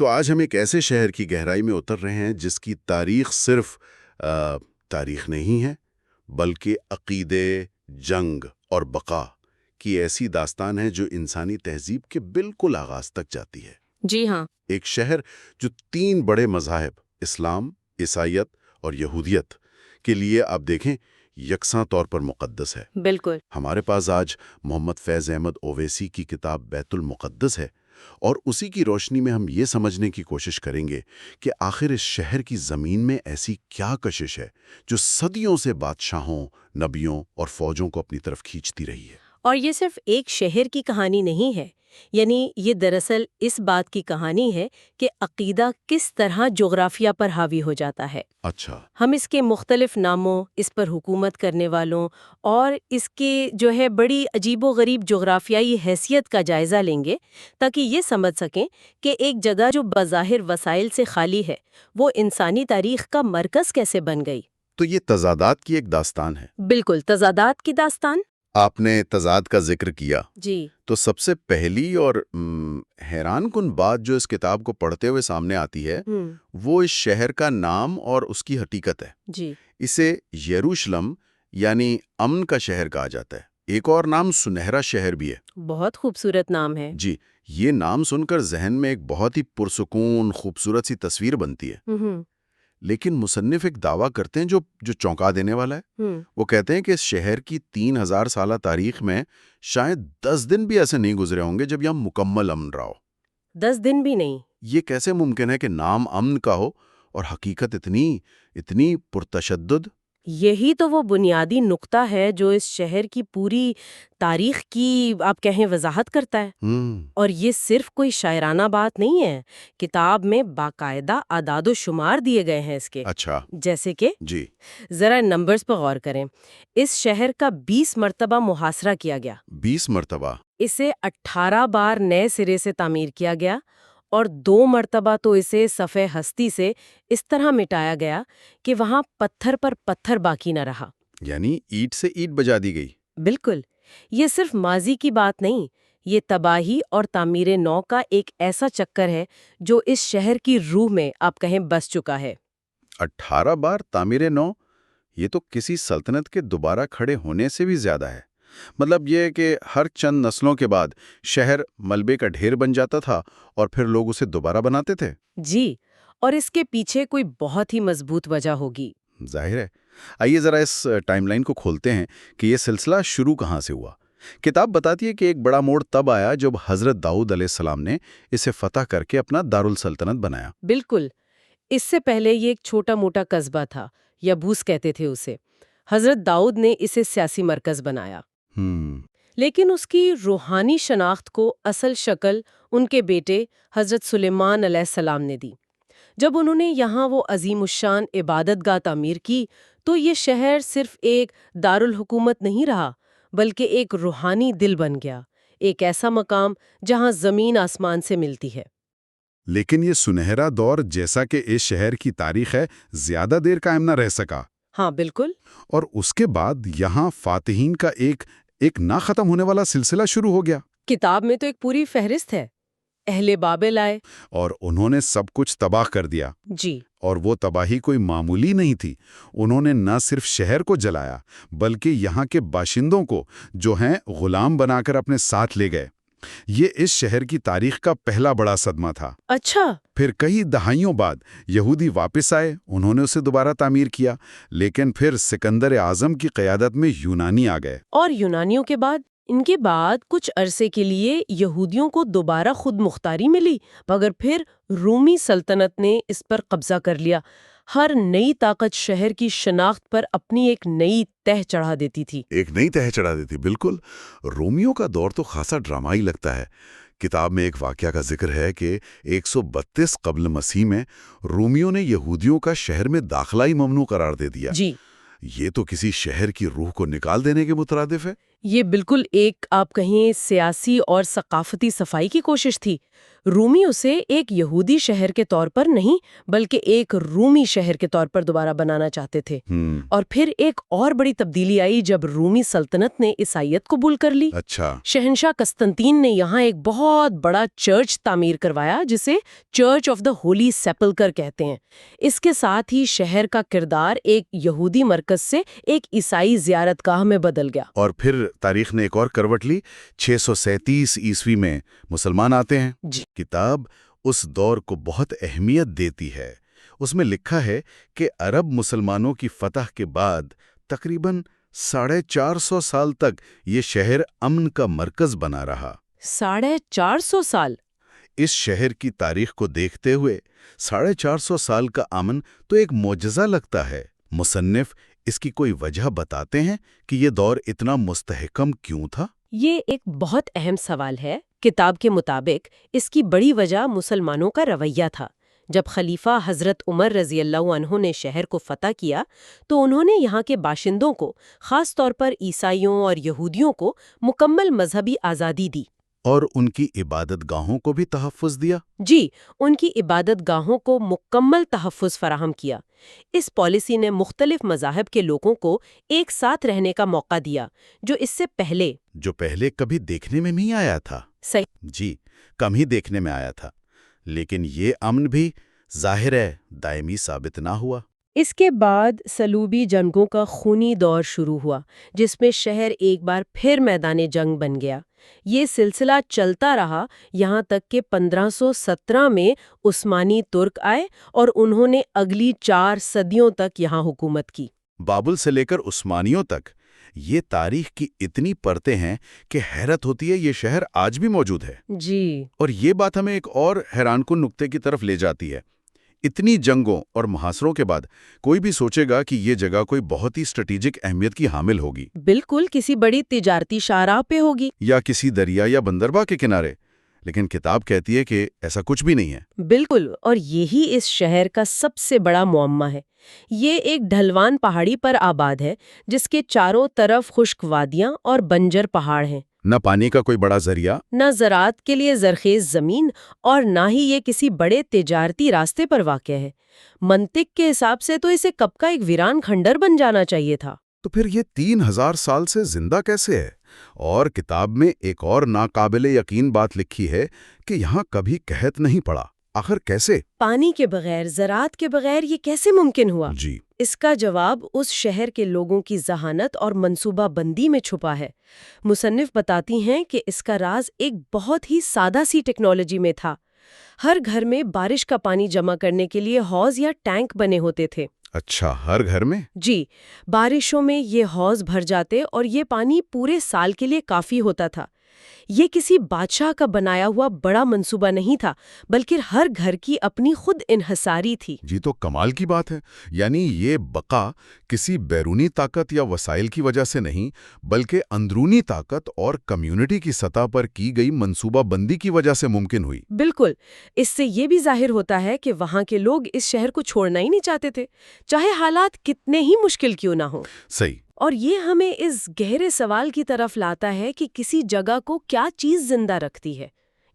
تو آج ہم ایک ایسے شہر کی گہرائی میں اتر رہے ہیں جس کی تاریخ صرف تاریخ نہیں ہے بلکہ عقیدے، جنگ اور بقا کی ایسی داستان ہے جو انسانی تہذیب کے بالکل آغاز تک جاتی ہے۔ جی ہاں۔ ایک شہر جو 3 بڑے مذاہب اسلام، عیسائیت اور یہودیت کے لیے آپ دیکھیں یکساں طور پر مقدس ہے۔ بالکل۔ ہمارے پاس آج محمد فیض احمد اویسی کی کتاب بیت المقدس ہے، اور اسی کی روشنی میں ہم یہ سمجھنے کی کوشش کریں گے کہ آخر اس شہر کی زمین میں ایسی کیا کشش ہے جو صدیوں سے بادشاہوں، نبیوں اور فوجوں کو اپنی طرف کھینچتی رہی ہے۔ اور یہ صرف ایک شہر کی کہانی نہیں ہے، یعنی یہ دراصل اس بات کی کہانی ہے کہ عقیدہ کس طرح جغرافیہ پر حاوی ہو جاتا ہے۔ اچھا۔ ہم اس کے مختلف ناموں، اس پر حکومت کرنے والوں اور اس کے بڑی عجیب و غریب جغرافیائی حیثیت کا جائزہ لیں گے تاکہ یہ سمجھ سکیں کہ ایک جگہ جو بظاہر وسائل سے خالی ہے وہ انسانی تاریخ کا مرکز کیسے بن گئی۔ تو یہ تضادات کی ایک داستان ہے۔ بالکل، تضادات کی داستان۔ آپ نے تضاد کا ذکر کیا، جی۔ تو سب سے پہلی اور حیران کن بات جو اس کتاب کو پڑھتے ہوئے سامنے آتی ہے وہ اس شہر کا نام اور اس کی حقیقت ہے۔ جی۔ اسے یروشلم یعنی امن کا شہر کہا جاتا ہے۔ ایک اور نام سنہرا شہر بھی ہے۔ بہت خوبصورت نام ہے۔ جی، یہ نام سن کر ذہن میں ایک بہت ہی پرسکون خوبصورت سی تصویر بنتی ہے۔ لیکن مصنف ایک دعویٰ کرتے ہیں جو چونکا دینے والا ہے۔ وہ کہتے ہیں کہ اس شہر کی 3000 سالہ تاریخ میں شاید 10 دن بھی ایسے نہیں گزرے ہوں گے جب یہاں مکمل امن رہا ہو۔ 10 دن بھی نہیں؟ یہ کیسے ممکن ہے کہ نام امن کا ہو اور حقیقت اتنی پرتشدد؟ یہی تو وہ بنیادی نقطہ ہے جو اس شہر کی پوری تاریخ کی آپ کہیں وضاحت کرتا ہے۔ اور یہ صرف کوئی شاعرانہ بات نہیں ہے، کتاب میں باقاعدہ اعداد و شمار دیے گئے ہیں اس کے۔ اچھا۔ جیسے کہ جی، ذرا نمبرز پر غور کریں۔ اس شہر کا 20 مرتبہ محاصرہ کیا گیا۔ 20 مرتبہ؟ اسے 18 بار نئے سرے سے تعمیر کیا گیا، اور 2 مرتبہ تو اسے صفحے ہستی سے اس طرح مٹایا گیا کہ وہاں پتھر پر پتھر باقی نہ رہا۔ یعنی اینٹ سے اینٹ بجا دی گئی۔ بالکل۔ یہ صرف ماضی کی بات نہیں، یہ تباہی اور تعمیر نو کا ایک ایسا چکر ہے جو اس شہر کی روح میں آپ کہیں بس چکا ہے۔ 18 بار تعمیر نو، یہ تو کسی سلطنت کے دوبارہ کھڑے ہونے سے بھی زیادہ ہے۔ مطلب یہ کہ ہر چند نسلوں کے بعد شہر ملبے کا ڈھیر بن جاتا تھا اور پھر لوگ اسے دوبارہ بناتے تھے۔ جی، اور اس کے پیچھے کوئی بہت ہی مضبوط وجہ ہوگی۔ ظاہر ہے۔ آئیے ذرا اس ٹائم لائن کو کھولتے ہیں کہ یہ سلسلہ شروع کہاں سے ہوا۔ کتاب بتاتی ہے کہ ایک بڑا موڑ تب آیا جب حضرت داؤد علیہ السلام نے اسے فتح کر کے اپنا دارالسلطنت بنایا۔ بالکل۔ اس سے پہلے یہ ایک چھوٹا موٹا قصبہ تھا، یبوس کہتے تھے اسے۔ حضرت داؤد نے اسے سیاسی مرکز بنایا۔ لیکن اس کی روحانی شناخت کو اصل شکل ان کے بیٹے حضرت سلیمان علیہ السلام نے دی۔ جب انہوں نے یہاں وہ عظیم الشان عبادت گاہ تعمیر کی تو یہ شہر صرف ایک دارالحکومت نہیں رہا بلکہ ایک روحانی دل بن گیا، ایک ایسا مقام جہاں زمین آسمان سے ملتی ہے۔ لیکن یہ سنہرا دور جیسا کہ اس شہر کی تاریخ ہے زیادہ دیر قائم نہ رہ سکا۔ ہاں بالکل۔ اور اس کے بعد یہاں فاتحین کا ایک نہ ختم ہونے والا سلسلہ شروع ہو گیا۔ کتاب میں تو ایک پوری فہرست ہے۔ اہل بابل آئے اور انہوں نے سب کچھ تباہ کر دیا۔ جی۔ اور وہ تباہی کوئی معمولی نہیں تھی۔ انہوں نے نہ صرف شہر کو جلایا بلکہ یہاں کے باشندوں کو جو ہیں غلام بنا کر اپنے ساتھ لے گئے۔ یہ اس شہر کی تاریخ کا پہلا بڑا صدمہ تھا۔ اچھا۔ پھر کئی دہائیوں بعد یہودی واپس آئے، انہوں نے اسے دوبارہ تعمیر کیا، لیکن پھر سکندر اعظم کی قیادت میں یونانی آ گئے۔ اور یونانیوں کے بعد ان کے بعد کچھ عرصے کے لیے یہودیوں کو دوبارہ خود مختاری ملی، مگر پھر رومی سلطنت نے اس پر قبضہ کر لیا۔ ہر نئی طاقت شہر کی شناخت پر اپنی ایک نئی تہ چڑھا دیتی تھی۔ بالکل۔ رومیوں کا دور تو خاصا ڈرامائی لگتا ہے۔ کتاب میں ایک واقعہ کا ذکر ہے کہ 132 قبل مسیح میں رومیوں نے یہودیوں کا شہر میں داخلہ ہی ممنوع قرار دے دیا۔ جی۔ یہ تو کسی شہر کی روح کو نکال دینے کے مترادف ہے۔ یہ بالکل ایک آپ کہیں سیاسی اور ثقافتی صفائی کی کوشش تھی۔ رومی اسے ایک یہودی شہر کے طور پر نہیں بلکہ ایک رومی شہر کے طور پر دوبارہ بنانا چاہتے تھے۔ اور پھر ایک اور بڑی تبدیلی آئی جب رومی سلطنت نے عیسائیت قبول کر لی۔ اچھا، شہنشاہ قسطنطین نے یہاں ایک بہت بڑا چرچ تعمیر کروایا جسے چرچ آف دا ہولی سیپلکر کہتے ہیں۔ اس کے ساتھ ہی شہر کا کردار ایک یہودی مرکز سے ایک عیسائی زیارت گاہ میں بدل گیا۔ اور پھر تاریخ نے ایک اور کروٹ لی۔ 637 عیسوی میں مسلمان آتے ہیں۔ جی، کتاب اس دور کو بہت اہمیت دیتی ہے۔ اس میں لکھا ہے کہ عرب مسلمانوں کی فتح کے بعد تقریباً 450 سال تک یہ شہر امن کا مرکز بنا رہا۔ 450 سال؟ اس شہر کی تاریخ کو دیکھتے ہوئے 450 سال کا امن تو ایک معجزہ لگتا ہے۔ مصنف اس کی کوئی وجہ بتاتے ہیں کہ یہ دور اتنا مستحکم کیوں تھا؟ یہ ایک بہت اہم سوال ہے۔ کتاب کے مطابق اس کی بڑی وجہ مسلمانوں کا رویہ تھا۔ جب خلیفہ حضرت عمر رضی اللہ عنہ نے شہر کو فتح کیا تو انہوں نے یہاں کے باشندوں کو، خاص طور پر عیسائیوں اور یہودیوں کو، مکمل مذہبی آزادی دی۔ اور ان کی عبادت گاہوں کو بھی تحفظ دیا؟ جی، ان کی عبادت گاہوں کو مکمل تحفظ فراہم کیا۔ اس پالیسی نے مختلف مذاہب کے لوگوں کو ایک ساتھ رہنے کا موقع دیا، جو اس سے پہلے کبھی دیکھنے میں نہیں آیا تھا۔ صحیح۔ جی، کم ہی دیکھنے میں آیا تھا۔ لیکن یہ امن بھی ظاہر ہے دائمی ثابت نہ ہوا۔ اس کے بعد صلیبی جنگوں کا خونی دور شروع ہوا، جس میں شہر ایک بار پھر میدان جنگ بن گیا۔ یہ سلسلہ چلتا رہا یہاں تک کہ 1517 میں عثمانی ترک آئے اور انہوں نے اگلی 4 صدیوں تک یہاں حکومت کی۔ بابل سے لے کر عثمانیوں تک یہ تاریخ کی اتنی پرتیں ہیں کہ حیرت ہوتی ہے یہ شہر آج بھی موجود ہے۔ جی، اور یہ بات ہمیں ایک اور حیران کن نقطے کی طرف لے جاتی ہے۔ اتنی جنگوں اور محاصروں کے بعد کوئی بھی سوچے گا کہ یہ جگہ کوئی بہت ہی اسٹریٹجک اہمیت کی حامل ہوگی، بالکل کسی بڑی تجارتی شاہراہ پہ ہوگی، یا کسی دریا یا بندرگاہ کے کنارے۔ لیکن کتاب کہتی ہے کہ ایسا کچھ بھی نہیں ہے۔ بالکل، اور یہی اس شہر کا سب سے بڑا معمہ ہے۔ یہ ایک ڈھلوان پہاڑی پر آباد ہے جس کے چاروں طرف خشک وادیاں اور بنجر پہاڑ ہیں۔ نہ پانی کا کوئی بڑا ذریعہ، نہ زراعت کے لیے زرخیز زمین، اور نہ ہی یہ کسی بڑے تجارتی راستے پر واقع ہے۔ منطق کے حساب سے تو اسے کب کا ایک ویران کھنڈر بن جانا چاہیے تھا۔ تو پھر یہ 3000 سال سے زندہ کیسے ہے؟ اور کتاب میں ایک اور ناقابل یقین بات لکھی ہے کہ یہاں کبھی قحط نہیں پڑا۔ آخر کیسے؟ پانی کے بغیر، زراعت کے بغیر یہ کیسے ممکن ہوا؟ جی، اس کا جواب اس شہر کے لوگوں کی ذہانت اور منصوبہ بندی میں چھپا ہے۔ مصنف بتاتی ہیں کہ اس کا راز ایک بہت ہی سادہ سی ٹیکنالوجی میں تھا۔ ہر گھر میں بارش کا پانی جمع کرنے کے لیے حوض یا ٹینک بنے ہوتے تھے۔ اچھا، ہر گھر میں؟ جی، بارشوں میں یہ حوض بھر جاتے اور یہ پانی پورے سال کے لیے کافی ہوتا تھا۔ یہ کسی بادشاہ کا بنایا ہوا بڑا منصوبہ نہیں تھا، بلکہ ہر گھر کی اپنی خود انحصاری تھی۔ جی، تو کمال کی بات ہے۔ یعنی یہ بقا کسی بیرونی طاقت یا وسائل کی وجہ سے نہیں، بلکہ اندرونی طاقت اور کمیونٹی کی سطح پر کی گئی منصوبہ بندی کی وجہ سے ممکن ہوئی۔ بالکل، اس سے یہ بھی ظاہر ہوتا ہے کہ وہاں کے لوگ اس شہر کو چھوڑنا ہی نہیں چاہتے تھے، چاہے حالات کتنے ہی مشکل کیوں نہ ہوں۔ صحیح۔ اور یہ ہمیں اس گہرے سوال کی طرف لاتا ہے کہ کسی جگہ کو کیا چیز زندہ رکھتی ہے؟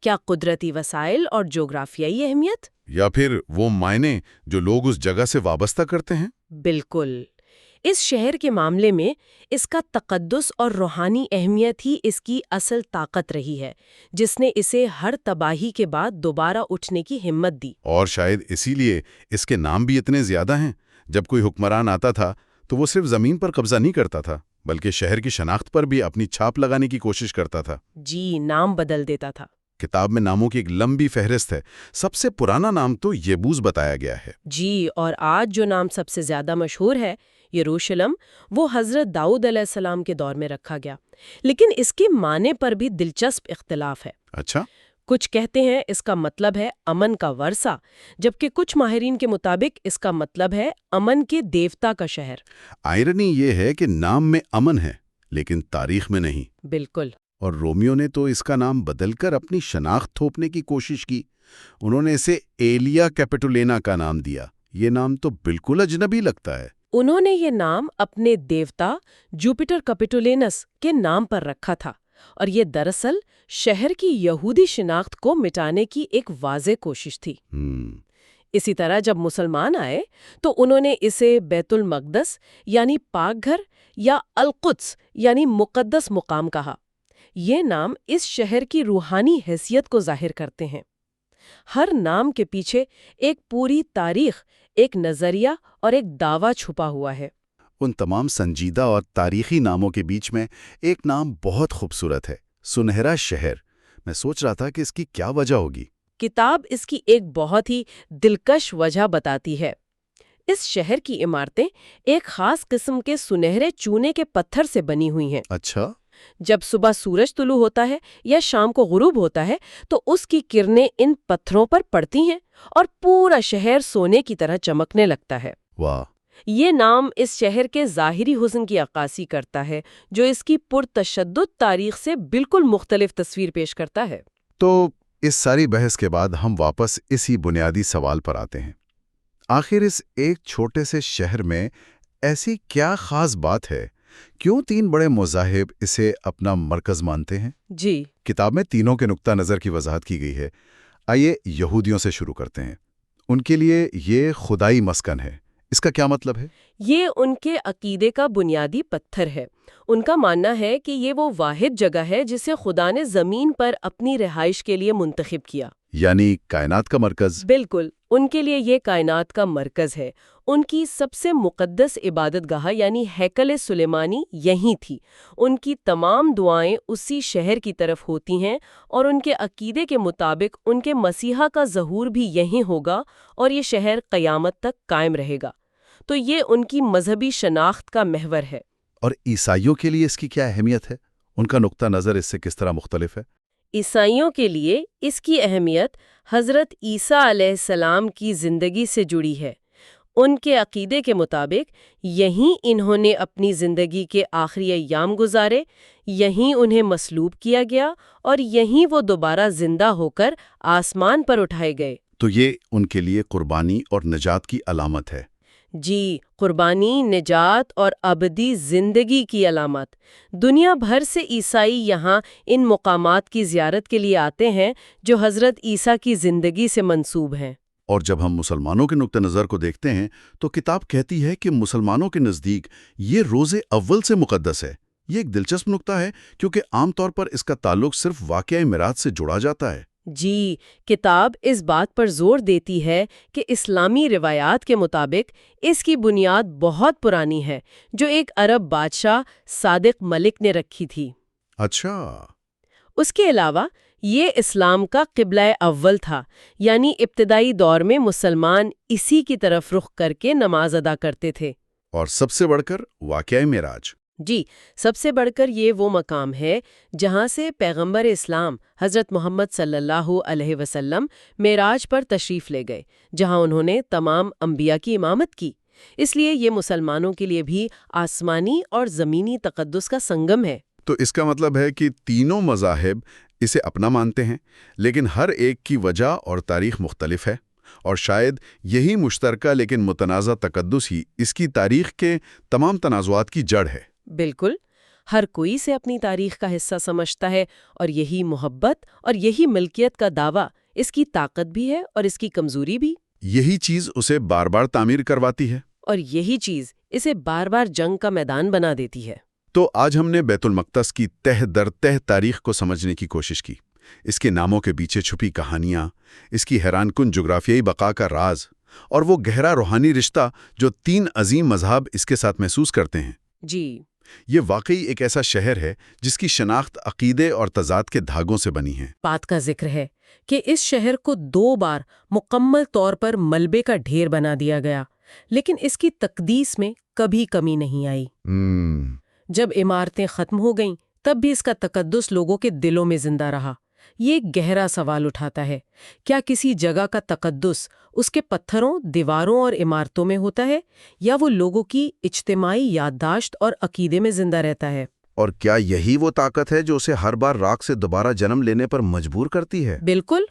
کیا قدرتی وسائل اور جغرافیائی اہمیت؟ یا پھر وہ معنی جو لوگ اس جگہ سے وابستہ کرتے ہیں؟ بالکل۔ اس شہر کے معاملے میں اس کا تقدس اور روحانی اہمیت ہی اس کی اصل طاقت رہی ہے، جس نے اسے ہر تباہی کے بعد دوبارہ اٹھنے کی ہمت دی۔ اور شاید اسی لیے اس کے نام بھی اتنے زیادہ ہیں۔ جب کوئی حکمران آتا تھا تو وہ صرف زمین پر قبضہ نہیں کرتا تھا، بلکہ شہر کی شناخت پر بھی اپنی چھاپ لگانے کی کوشش کرتا تھا۔ جی، نام بدل دیتا تھا۔ کتاب میں ناموں کی ایک لمبی فہرست ہے۔ سب سے پرانا نام تو یبوس بتایا گیا ہے۔ جی، اور آج جو نام سب سے زیادہ مشہور ہے، یروشلم، وہ حضرت داؤد علیہ السلام کے دور میں رکھا گیا۔ لیکن اس کے معنی پر بھی دلچسپ اختلاف ہے۔ اچھا؟ کچھ کہتے ہیں اس کا مطلب ہے امن کا ورثہ، جبکہ کچھ ماہرین کے مطابق اس کا مطلب ہے امن کے دیوتا کا شہر۔ آئرنی یہ ہے کہ نام میں امن ہے لیکن تاریخ میں نہیں۔ بالکل۔ اور رومیو نے تو اس کا نام بدل کر اپنی شناخت تھوپنے کی کوشش کی۔ انہوں نے اسے ایلیا کیپیٹولینا کا نام دیا۔ یہ نام تو بالکل اجنبی لگتا ہے۔ انہوں نے یہ نام اپنے دیوتا جوپیٹر کیپیٹولینس کے نام پر رکھا تھا۔ اور یہ دراصل شہر کی یہودی شناخت کو مٹانے کی ایک واضح کوشش تھی۔ اسی طرح جب مسلمان آئے تو انہوں نے اسے بیت المقدس یعنی پاک گھر یا القدس یعنی مقدس مقام کہا۔ یہ نام اس شہر کی روحانی حیثیت کو ظاہر کرتے ہیں۔ ہر نام کے پیچھے ایک پوری تاریخ، ایک نظریہ اور ایک دعویٰ چھپا ہوا ہے۔ ان تمام سنجیدہ اور تاریخی ناموں کے بیچ میں ایک نام بہت خوبصورت ہے، سنہرا شہر۔ میں سوچ رہا تھا کہ اس کی کیا وجہ ہوگی۔ کتاب اس کی ایک بہت ہی دلکش وجہ بتاتی ہے۔ اس شہر کی عمارتیں ایک خاص قسم کے سنہرے چونے کے پتھر سے بنی ہوئی ہیں۔ اچھا۔ جب صبح سورج طلوع ہوتا ہے یا شام کو غروب ہوتا ہے تو اس کی کرنیں ان پتھروں پر پڑتی ہیں اور پورا شہر سونے کی طرح چمکنے لگتا ہے۔ واہ! یہ نام اس شہر کے ظاہری حسن کی عکاسی کرتا ہے، جو اس کی پرتشدد تاریخ سے بالکل مختلف تصویر پیش کرتا ہے۔ تو اس ساری بحث کے بعد ہم واپس اسی بنیادی سوال پر آتے ہیں۔ آخر اس ایک چھوٹے سے شہر میں ایسی کیا خاص بات ہے؟ کیوں تین بڑے مذاہب اسے اپنا مرکز مانتے ہیں؟ جی، کتاب میں تینوں کے نقطہ نظر کی وضاحت کی گئی ہے۔ آئیے یہودیوں سے شروع کرتے ہیں۔ ان کے لیے یہ خدائی مسکن ہے۔ اس کا کیا مطلب ہے؟ یہ ان کے عقیدے کا بنیادی پتھر ہے۔ ان کا ماننا ہے کہ یہ وہ واحد جگہ ہے جسے خدا نے زمین پر اپنی رہائش کے لیے منتخب کیا۔ یعنی کائنات کا مرکز؟ بالکل، ان کے لیے یہ کائنات کا مرکز ہے۔ ان کی سب سے مقدس عبادت گاہ یعنی ہیکل سلیمانی یہیں تھی۔ ان کی تمام دعائیں اسی شہر کی طرف ہوتی ہیں اور ان کے عقیدے کے مطابق ان کے مسیحا کا ظہور بھی یہیں ہوگا اور یہ شہر قیامت تک قائم رہے گا۔ تو یہ ان کی مذہبی شناخت کا محور ہے۔ اور عیسائیوں کے لیے اس کی کیا اہمیت ہے؟ ان کا نقطہ نظر اس سے کس طرح مختلف ہے؟ عیسائیوں کے لیے اس کی اہمیت حضرت عیسیٰ علیہ السلام کی زندگی سے جڑی ہے۔ ان کے عقیدے کے مطابق یہیں انہوں نے اپنی زندگی کے آخری ایام گزارے، یہیں انہیں مصلوب کیا گیا اور یہیں وہ دوبارہ زندہ ہو کر آسمان پر اٹھائے گئے۔ تو یہ ان کے لیے قربانی اور نجات کی علامت ہے۔ جی، قربانی، نجات اور ابدی زندگی کی علامت۔ دنیا بھر سے عیسائی یہاں ان مقامات کی زیارت کے لیے آتے ہیں جو حضرت عیسیٰ کی زندگی سے منسوب ہیں۔ اور جب ہم مسلمانوں کے نقطہ نظر کو دیکھتے ہیں تو کتاب کہتی ہے کہ مسلمانوں کے نزدیک یہ روزے اول سے مقدس ہے۔ یہ ایک دلچسپ نقطہ ہے کیونکہ عام طور پر اس کا تعلق صرف واقعہ میراث سے جڑا جاتا ہے۔ جی، کتاب اس بات پر زور دیتی ہے کہ اسلامی روایات کے مطابق اس کی بنیاد بہت پرانی ہے، جو ایک عرب بادشاہ صادق ملک نے رکھی تھی۔ اچھا۔ اس کے علاوہ یہ اسلام کا قبلہ اول تھا، یعنی ابتدائی دور میں مسلمان اسی کی طرف رخ کر کے نماز ادا کرتے تھے۔ اور سب سے بڑھ کر واقعہ معراج۔ جی، سب سے بڑھ کر یہ وہ مقام ہے جہاں سے پیغمبر اسلام حضرت محمد صلی اللہ علیہ وسلم معراج پر تشریف لے گئے، جہاں انہوں نے تمام انبیاء کی امامت کی۔ اس لیے یہ مسلمانوں کے لیے بھی آسمانی اور زمینی تقدس کا سنگم ہے۔ تو اس کا مطلب ہے کہ تینوں مذاہب اسے اپنا مانتے ہیں، لیکن ہر ایک کی وجہ اور تاریخ مختلف ہے، اور شاید یہی مشترکہ لیکن متنازع تقدس ہی اس کی تاریخ کے تمام تنازعات کی جڑ ہے۔ بالکل، ہر کوئی اسے اپنی تاریخ کا حصہ سمجھتا ہے، اور یہی محبت اور یہی ملکیت کا دعویٰ اس کی طاقت بھی ہے اور اس کی کمزوری بھی۔ یہی چیز اسے بار بار تعمیر کرواتی ہے، اور یہی چیز اسے بار بار جنگ کا میدان بنا دیتی ہے۔ تو آج ہم نے بیت المقدس کی تہ در تہ تاریخ کو سمجھنے کی کوشش کی، اس کے ناموں کے پیچھے چھپی کہانیاں، اس کی حیران کن جغرافیائی بقا کا راز، اور وہ گہرا روحانی رشتہ جو تین عظیم مذہب اس کے ساتھ محسوس کرتے ہیں۔ جی، یہ واقعی ایک ایسا شہر ہے جس کی شناخت عقیدے اور تضاد کے دھاگوں سے بنی ہے۔ بات کا ذکر ہے کہ اس شہر کو 2 بار مکمل طور پر ملبے کا ڈھیر بنا دیا گیا، لیکن اس کی تقدیس میں کبھی کمی نہیں آئی۔ جب عمارتیں ختم ہو گئیں تب بھی اس کا تقدس لوگوں کے دلوں میں زندہ رہا۔ یہ ایک گہرا سوال اٹھاتا ہے، کیا کسی جگہ کا تقدس اس کے پتھروں، دیواروں اور عمارتوں میں ہوتا ہے، یا وہ لوگوں کی اجتماعی یادداشت اور عقیدے میں زندہ رہتا ہے؟ اور کیا یہی وہ طاقت ہے جو اسے ہر بار راکھ سے دوبارہ جنم لینے پر مجبور کرتی ہے؟ بالکل،